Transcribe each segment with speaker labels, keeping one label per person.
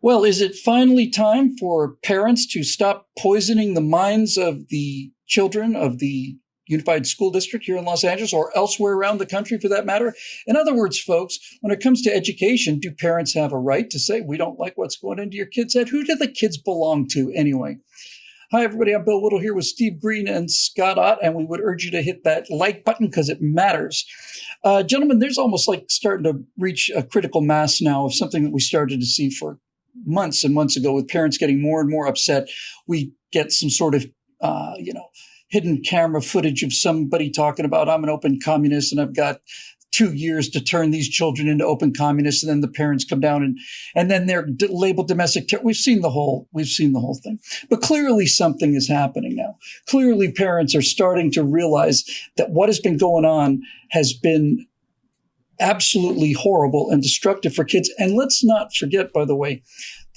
Speaker 1: Well, is it finally time for parents to stop poisoning the minds of the children of the Unified School District here in Los Angeles or elsewhere around the country for that matter? In other words, folks, when it comes to education, do parents have a right to say, we don't like what's going into your kids' head? Who do the kids belong to anyway? Hi, everybody. I'm Bill Whittle here with Steve Green and Scott Ott, and we would urge you to hit that like button because it matters. Gentlemen, there's almost like starting to reach a critical mass now of something that we started to see for months and months ago with parents getting more and more upset. We get some sort of, hidden camera footage of somebody talking about, I'm an open communist and I've got 2 years to turn these children into open communists. And then the parents come down and then they're labeled domestic terror. We've seen the whole thing, but clearly something is happening now. Clearly parents are starting to realize that what has been going on has been absolutely horrible and destructive for kids. And let's not forget, by the way,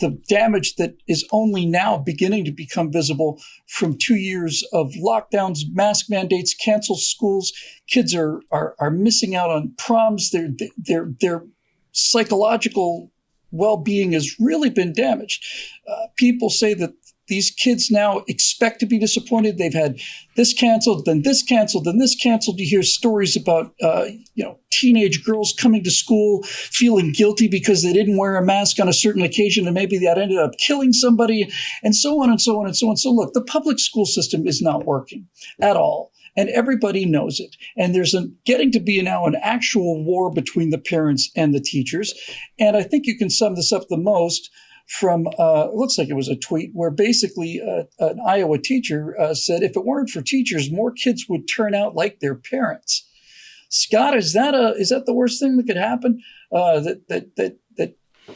Speaker 1: the damage that is only now beginning to become visible from 2 years of lockdowns, mask mandates, canceled schools. Kids are missing out on proms. Their psychological well-being has really been damaged. People say that these kids now expect to be disappointed. They've had this canceled, then this canceled, then this canceled. You hear stories about, teenage girls coming to school feeling guilty because they didn't wear a mask on a certain occasion and maybe that ended up killing somebody and so on and so on and so on. So look, the public school system is not working at all. And everybody knows it. And there's getting to be now an actual war between the parents and the teachers. And I think you can sum this up the most from, it looks like it was a tweet where basically an Iowa teacher said, if it weren't for teachers, more kids would turn out like their parents. Scott, is that the worst thing that could happen? That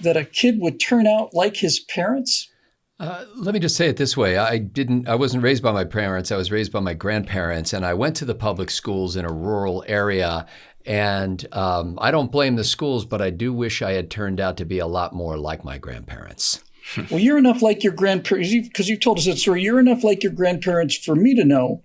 Speaker 1: a kid would turn out like his parents?
Speaker 2: Let me just say it this way. I wasn't raised by my parents. I was raised by my grandparents, and I went to the public schools in a rural area. And I don't blame the schools, but I do wish I had turned out to be a lot more like my grandparents.
Speaker 1: Well, you're enough like your grandparents, because you've told us that story. You're enough like your grandparents for me to know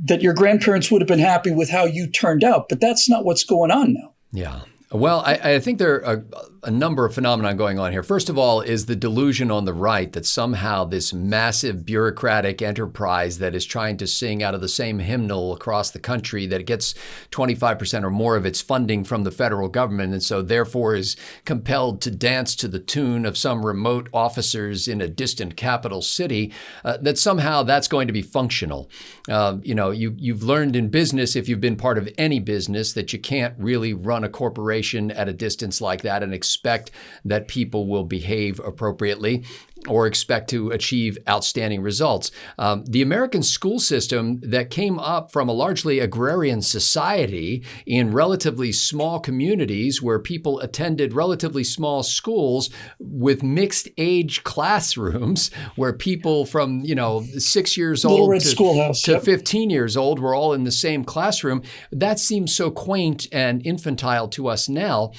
Speaker 1: that your grandparents would have been happy with how you turned out. But that's not what's going on now.
Speaker 2: Yeah. Well, I think there are a number of phenomena going on here. First of all is the delusion on the right that somehow this massive bureaucratic enterprise that is trying to sing out of the same hymnal across the country, that it gets 25% or more of its funding from the federal government, and so therefore is compelled to dance to the tune of some remote officers in a distant capital city, that somehow that's going to be functional. You've learned in business, if you've been part of any business, that you can't really run a corporation at a distance like that and expect that people will behave appropriately or expect to achieve outstanding results. The American school system that came up from a largely agrarian society in relatively small communities where people attended relatively small schools with mixed age classrooms where people from, 6 years old to 15 years old were all in the same classroom. That seems so quaint and infantile to us now.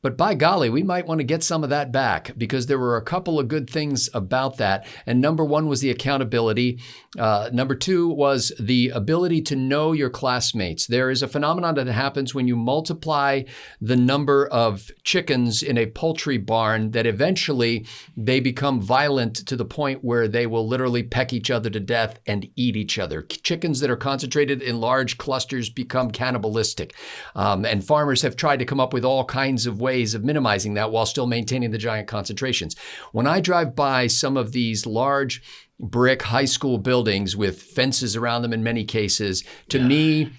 Speaker 2: But by golly, we might want to get some of that back because there were a couple of good things about that. And number one was the accountability. Number two was the ability to know your classmates. There is a phenomenon that happens when you multiply the number of chickens in a poultry barn that eventually they become violent to the point where they will literally peck each other to death and eat each other. Chickens that are concentrated in large clusters become cannibalistic. And farmers have tried to come up with all kinds of ways of minimizing that while still maintaining the giant concentrations. When I drive by some of these large brick high school buildings with fences around them in many cases, to me,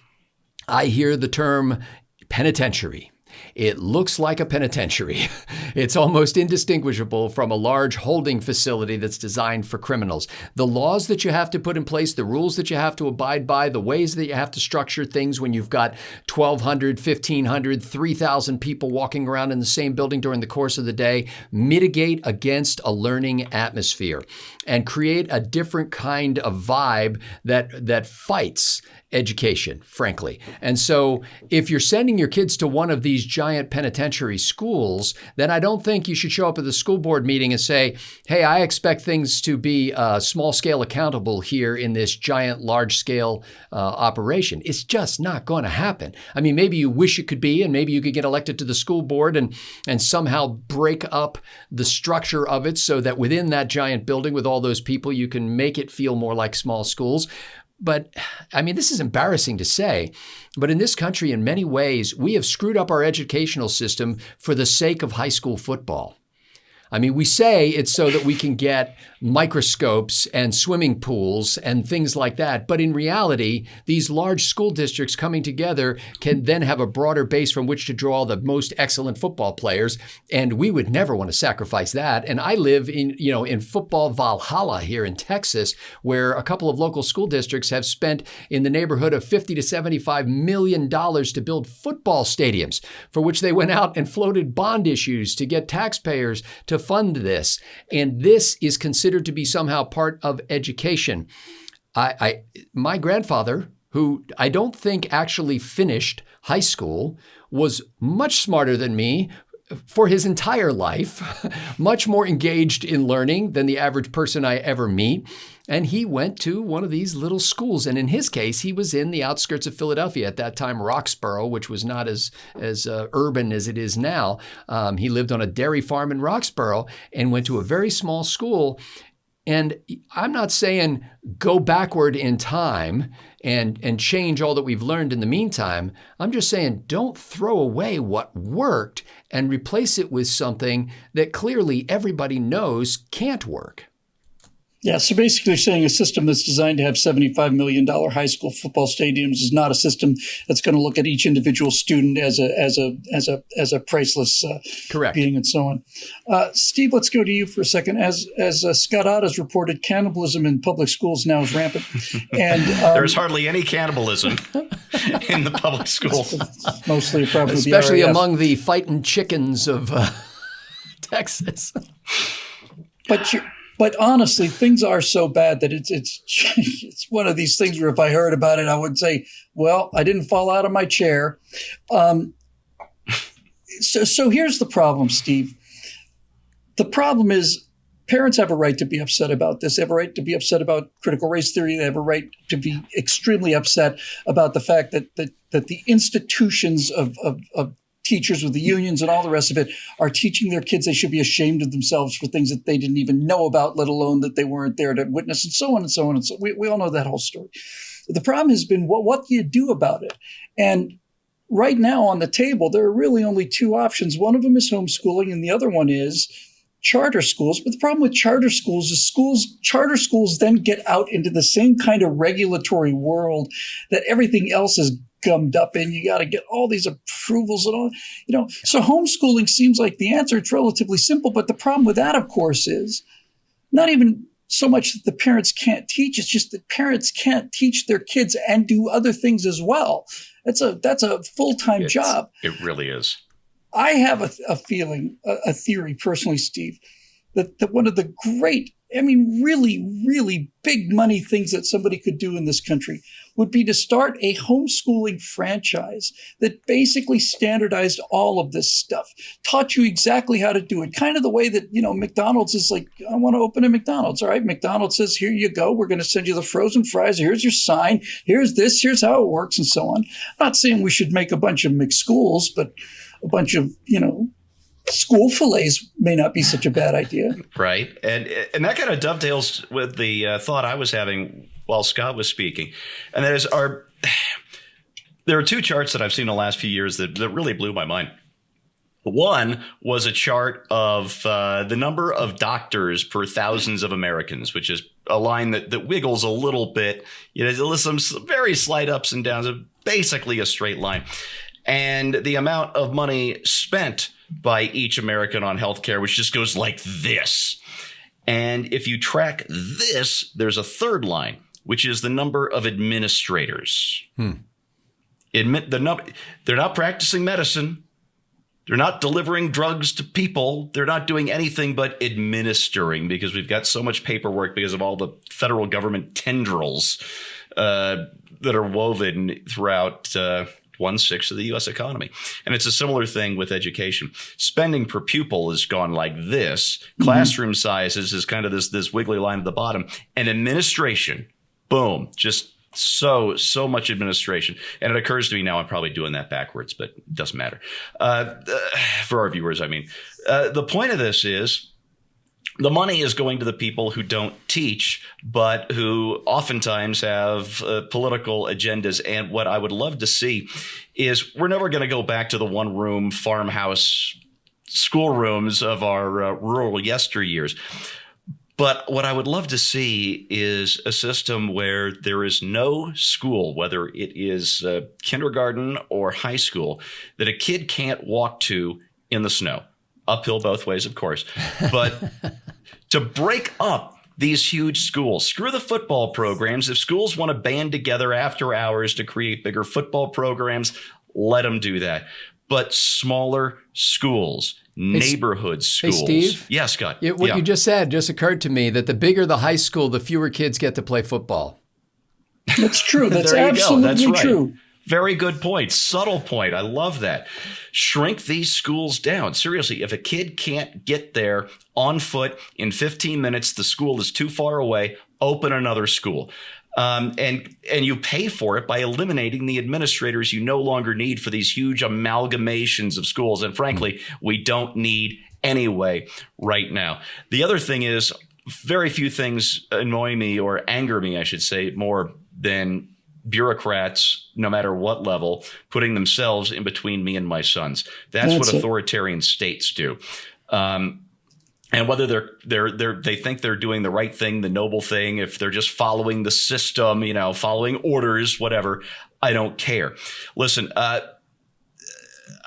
Speaker 2: I hear the term penitentiary. It looks like a penitentiary. It's almost indistinguishable from a large holding facility that's designed for criminals. The laws that you have to put in place, the rules that you have to abide by, the ways that you have to structure things when you've got 1,200, 1,500, 3,000 people walking around in the same building during the course of the day, mitigate against a learning atmosphere and create a different kind of vibe that fights education, frankly. And so if you're sending your kids to one of these giant giant penitentiary schools, then I don't think you should show up at the school board meeting and say, hey, I expect things to be small scale accountable here in this giant, large scale operation. It's just not going to happen. I mean, maybe you wish it could be, and maybe you could get elected to the school board and somehow break up the structure of it so that within that giant building with all those people, you can make it feel more like small schools. But I mean, this is embarrassing to say, but in this country, in many ways, we have screwed up our educational system for the sake of high school football. I mean, we say it's so that we can get microscopes and swimming pools and things like that. But in reality, these large school districts coming together can then have a broader base from which to draw the most excellent football players. And we would never want to sacrifice that. And I live in football Valhalla here in Texas, where a couple of local school districts have spent in the neighborhood of $50 to $75 million to build football stadiums, for which they went out and floated bond issues to get taxpayers to fund this. And this is considered to be somehow part of education. My grandfather, who I don't think actually finished high school, was much smarter than me for his entire life, much more engaged in learning than the average person I ever meet. And he went to one of these little schools. And in his case, he was in the outskirts of Philadelphia at that time, Roxborough, which was not as urban as it is now. He lived on a dairy farm in Roxborough and went to a very small school. And I'm not saying go backward in time and change all that we've learned in the meantime. I'm just saying don't throw away what worked and replace it with something that clearly everybody knows can't work.
Speaker 1: Yeah, so basically saying a system that's designed to have $75 million high school football stadiums is not a system that's going to look at each individual student as a priceless
Speaker 2: Correct.
Speaker 1: being and so on. Steve, let's go to you for a second. As Scott Ott has reported, cannibalism in public schools now is rampant. And
Speaker 3: there's hardly any cannibalism in the public school.
Speaker 1: Mostly a problem
Speaker 2: especially
Speaker 1: with the RAF.
Speaker 2: among the fighting chickens of Texas.
Speaker 1: But honestly, things are so bad that it's one of these things where if I heard about it, I would say, well, I didn't fall out of my chair. So here's the problem, Steve. The problem is parents have a right to be upset about this. They have a right to be upset about critical race theory. They have a right to be extremely upset about the fact that the institutions of teachers with the unions and all the rest of it are teaching their kids they should be ashamed of themselves for things that they didn't even know about, let alone that they weren't there to witness, and so on and so on. And so we all know that whole story. The problem has been, what do you do about it? And right now on the table, there are really only two options. One of them is homeschooling, and the other one is charter schools. But the problem with charter schools is charter schools then get out into the same kind of regulatory world that everything else is gummed up in. You got to get all these approvals and all, so homeschooling seems like the answer. It's relatively simple, but the problem with that, of course, is not even so much that the parents can't teach. It's just that parents can't teach their kids and do other things as well. That's a full-time job.
Speaker 3: It really is.
Speaker 1: I have a feeling, a theory personally, Steve, that one of the great, really, really big money things that somebody could do in this country would be to start a homeschooling franchise that basically standardized all of this stuff, taught you exactly how to do it. Kind of the way that, McDonald's is like, I want to open a McDonald's. All right, McDonald's says, here you go. We're going to send you the frozen fries. Here's your sign. Here's this. Here's how it works and so on. I'm not saying we should make a bunch of McSchools, but a bunch of, school fillets may not be such a bad idea.
Speaker 3: Right. And that kind of dovetails with the thought I was having while Scott was speaking. And that is there are two charts that I've seen in the last few years that really blew my mind. One was a chart of the number of doctors per thousands of Americans, which is a line that wiggles a little bit. There's some very slight ups and downs, basically a straight line. And the amount of money spent by each American on healthcare, which just goes like this. And if you track this, there's a third line, which is the number of administrators. They're not practicing medicine. They're not delivering drugs to people. They're not doing anything but administering, because we've got so much paperwork because of all the federal government tendrils that are woven throughout 1/6 of the U.S. economy. And it's a similar thing with education. Spending per pupil has gone like this. Classroom sizes is kind of this wiggly line at the bottom. And administration, boom, just so much administration. And it occurs to me now I'm probably doing that backwards, but it doesn't matter. For our viewers, I mean. The point of this is the money is going to the people who don't teach, but who oftentimes have political agendas. And what I would love to see is we're never going to go back to the one-room farmhouse schoolrooms of our rural yesteryears. But what I would love to see is a system where there is no school, whether it is kindergarten or high school, that a kid can't walk to in the snow. Uphill both ways, of course. But to break up these huge schools, screw the football programs. If schools want to band together after hours to create bigger football programs, let them do that. But smaller schools, neighborhood schools.
Speaker 2: Hey, Steve?
Speaker 3: Yeah, Scott.
Speaker 2: What you just said just occurred to me that the bigger the high school, the fewer kids get to play football.
Speaker 1: That's true. That's
Speaker 3: There you go.
Speaker 1: absolutely
Speaker 3: That's right.
Speaker 1: true.
Speaker 3: Very good point. Subtle point. I love that. Shrink these schools down. Seriously, if a kid can't get there on foot in 15 minutes, the school is too far away, open another school. And you pay for it by eliminating the administrators you no longer need for these huge amalgamations of schools. And frankly, we don't need anyway right now. The other thing is very few things annoy me or anger me, I should say, more than bureaucrats, no matter what level, putting themselves in between me and my sons. That's what authoritarian states do. And whether they think they're doing the right thing, the noble thing, if they're just following the system, following orders, whatever, I don't care. Listen,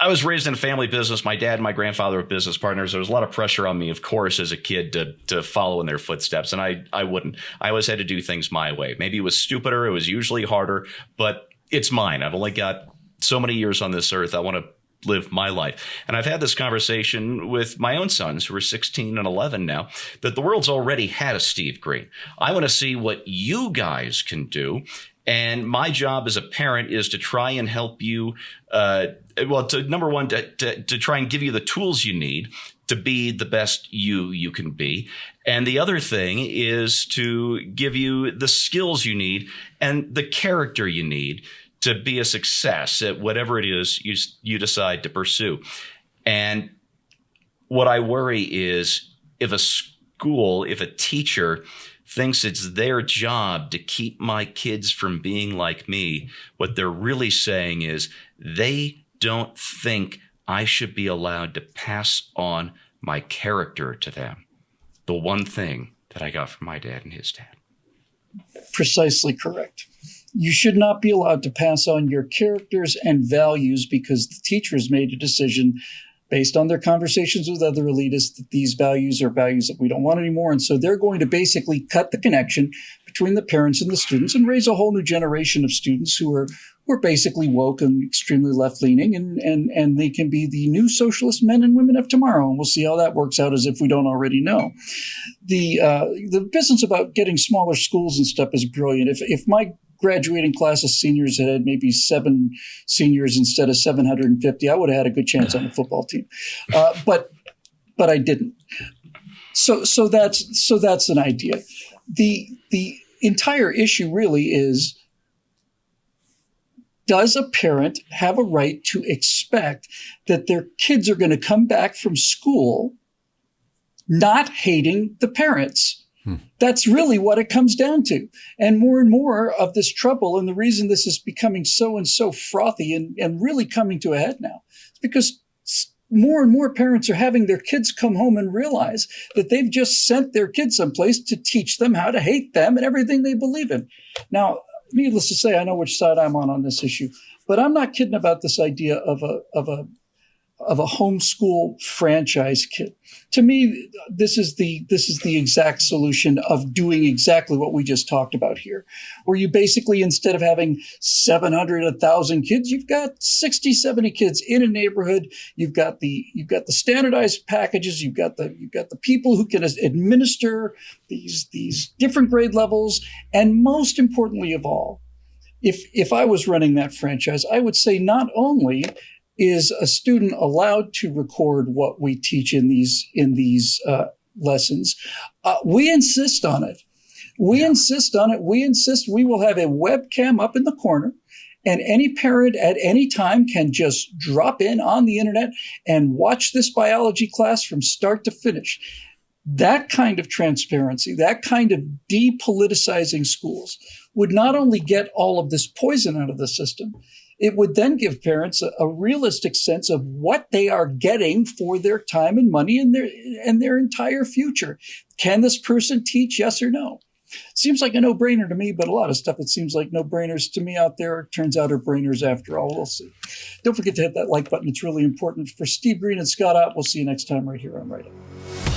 Speaker 3: I was raised in a family business. My dad and my grandfather were business partners. There was a lot of pressure on me, of course, as a kid to follow in their footsteps. And I wouldn't. I always had to do things my way. Maybe it was stupider. It was usually harder, but it's mine. I've only got so many years on this earth. I want to live my life. And I've had this conversation with my own sons who are 16 and 11 now, that the world's already had a Steve Green. I want to see what you guys can do. And my job as a parent is to try and help you, number one, to try and give you the tools you need to be the best you can be. And the other thing is to give you the skills you need and the character you need to be a success at whatever it is you decide to pursue. And what I worry is if a teacher thinks it's their job to keep my kids from being like me, what they're really saying is they don't think I should be allowed to pass on my character to them. The one thing that I got from my dad and his dad.
Speaker 1: Precisely correct. You should not be allowed to pass on your characters and values because the teachers made a decision based on their conversations with other elitists that these values are values that we don't want anymore. And so they're going to basically cut the connection between the parents and the students and raise a whole new generation of students who are basically woke and extremely left-leaning, and they can be the new socialist men and women of tomorrow. And we'll see how that works out, as if we don't already know. The business about getting smaller schools and stuff is brilliant. If my graduating class of seniors had maybe 7 seniors instead of 750, I would have had a good chance on the football team. But I didn't. So that's an idea. The entire issue really is, does a parent have a right to expect that their kids are going to come back from school not hating the parents? That's really what it comes down to. And more of this trouble, and the reason this is becoming so frothy and really coming to a head now, is because more and more parents are having their kids come home and realize that they've just sent their kids someplace to teach them how to hate them and everything they believe in. Now, needless to say, I know which side I'm on this issue, but I'm not kidding about this idea of a homeschool franchise kid. To me, this is the exact solution of doing exactly what we just talked about here, where you basically, instead of having 700, 1,000 kids, you've got 60, 70 kids in a neighborhood. You've got the standardized packages. You've got the people who can administer these different grade levels. And most importantly of all, if I was running that franchise, I would say not only is a student allowed to record what we teach in these lessons, we insist on it. We insist on it. We insist we will have a webcam up in the corner, and any parent at any time can just drop in on the internet and watch this biology class from start to finish. That kind of transparency, that kind of depoliticizing schools would not only get all of this poison out of the system, it would then give parents a realistic sense of what they are getting for their time and money and their entire future. Can this person teach? Yes or no? Seems like a no-brainer to me, but a lot of stuff it seems like no-brainers to me out there turns out are brainers after all. We'll see. Don't forget to hit that like button. It's really important. For Steve Green and Scott Ott, we'll see you next time right here on Right Up.